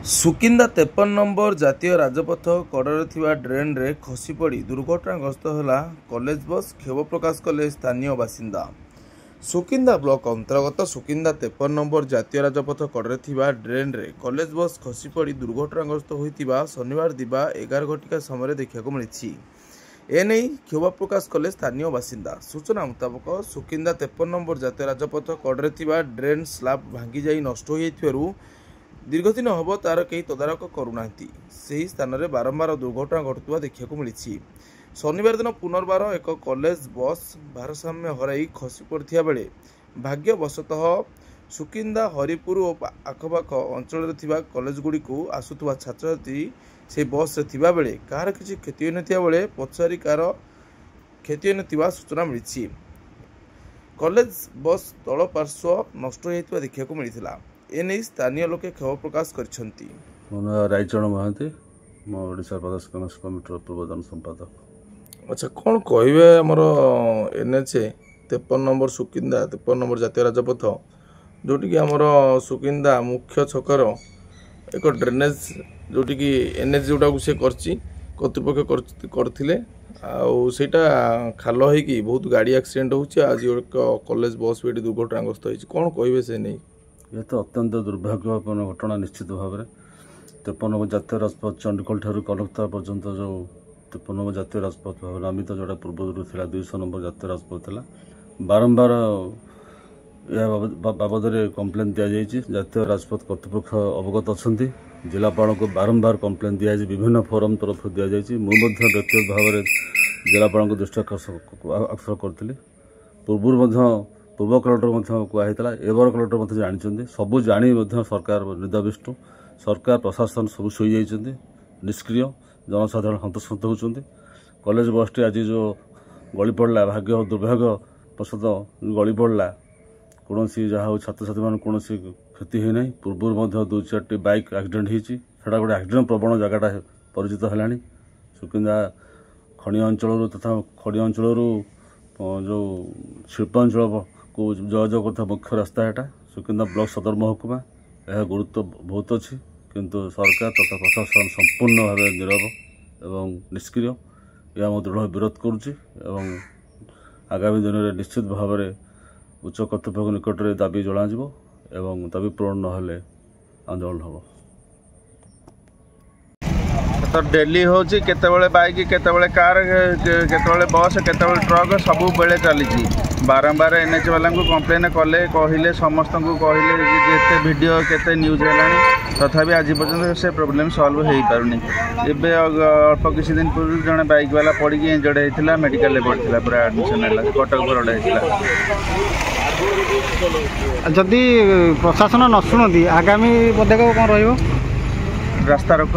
Sukinda 53 number जातीय राजपथ कड़े थिबा ड्रेन रे खसी पड़ी दुर्घटनाग्रस्त होला कॉलेज बस क्षोभ प्रकाश कले स्थानीय बासिंदा। सुकिंदा ब्लॉक अंतर्गत सुकिंदा 53 नंबर जातीय राजपथ कड़े थिबा ड्रेन रे कॉलेज बस खसी पड़ी दुर्घटनाग्रस्त होइतिबा शनिवार दिबा 11 घटिका समय देखा मिली। एने क्षोभ प्रकाश कले स्थानीय बासिंदा। सूचना मुताबक सुकिंदा 53 नंबर जातीय राजपथ कड़े थिबा ड्रेन स्लाब भांगी जाई नष्ट हो दीर्घ दिन हम तार कई तदारक करूना से स्थान में बारंबार दुर्घटना घटुवा देखा मिली। शनिवार दिन पुनर्बार एक कॉलेज बस भारसाम्य हराई खसी पड़ा बेले भाग्यवशतः सुकिंदा हरिपुर और आखपाख अंचल कॉलेज गुड़ी को आसुवा छात्र छात्री से बस थिबा बेले कार किसी क्षति होता बेले पछारी कार क्षति होता सूचना मिली। कॉलेज बस तल पार्श्व नष्ट होता देखा मिलता। एने स्थानीय लोके क्षोभ प्रकाश करछंती। रायचरण महांती ओडिशा प्रदेश कांग्रेस कमिटी पूर्वतन संपादक। अच्छा कौन कहबे हमर एनएच 53 नंबर सुकिंदा 53 नंबर जातीय राजपथ जोटी कि हमर सुकिंदा मुख्य छकर एक ड्रेनेज जोटी कि एनएच जोटा को से करची कर्तृपक्ष करथिले आउ सेटा खाल है कि बहुत गाड़ी एक्सीडेंट होची। आज एक कॉलेज बस भी दुर्घटनाग्रस्त होई कौन कहबे से नहीं। यह तो अत्यंत दुर्भाग्यपूर्ण घटना निश्चित भाव में 53 नंबर जातीय राजपथ चंडीखोल ठार कलकत्ता पर्यंत जो 53 नंबर जातीय राजपथ भाव नामित जोड़ा पूर्व 200 नंबर जातीय राजपथ था बारंबार यह बाबद कम्प्लेन दि जाइए। जातीय राजपथ कर्तृपक्ष अवगत अच्छा जिलापाल को बारंबार कम्प्लेन दि विभिन्न फोरम तरफ दि जाइए। मुझे व्यक्तिगत भाव में जिलापाल को दृष्टि आकर्षण करी पूर्व पूर्व कलेक्टर कहता एवर कलेक्टर जानते सबू जाणी सरकार निदाविष्टु सरकार प्रशासन सब शोई जाइए निष्क्रिय जनसाधारण हंतसंत होती। कॉलेज बसटी आज जो गली पड़ा भाग्य दुर्भाग्य प्रसाद गली पड़ा कौन जहाँ छात्र छात्री मान कौन क्षति होना पूर्व 2-4 बाइक एक्सीडेंट होती गोटे एक्सीडेंट प्रवण जगटा परिचित है। सुकिंदा खनि अंचल तथा खड़ी अंचल जो शिल्पांचल को जोगाजोग करता मुख्य रास्ता है सुकिंदा ब्लॉक सदर महकुमा यह गुरुत्व बहुत अच्छी किंतु सरकार तथा प्रशासन संपूर्ण भाव नीरव एवं निष्क्रिय यह दृढ़ विरोध करुच्ची। आगामी दिन में निश्चित भाव में उच्च कर्तृपक्ष निकट में दाबी जला एवं दाबी पूरण नहेले आंदोलन हम। तो डेली होची केतेबेले बाइक केतेबेले कार केतेबेले बस केतेबेले ट्रक सबु बेले चली बारंबार एनएच वाला को कंप्लेन कले कहले समस्त को कहले जेते वीडियो केते न्यूज हेलानी तथापि आज पर्यंत से प्रॉब्लम सॉल्व हो पारुनी। एबे अल्प किसी दिन पूर्व जने बाइक वाला पड़ी इंजर्ड होता मेडिकल पड़ता पूरा एडमिशन है कटक बरड होता। जदि प्रशासन न शुणती आगामी पदक्षेप कौन रहा? रास्ता रोक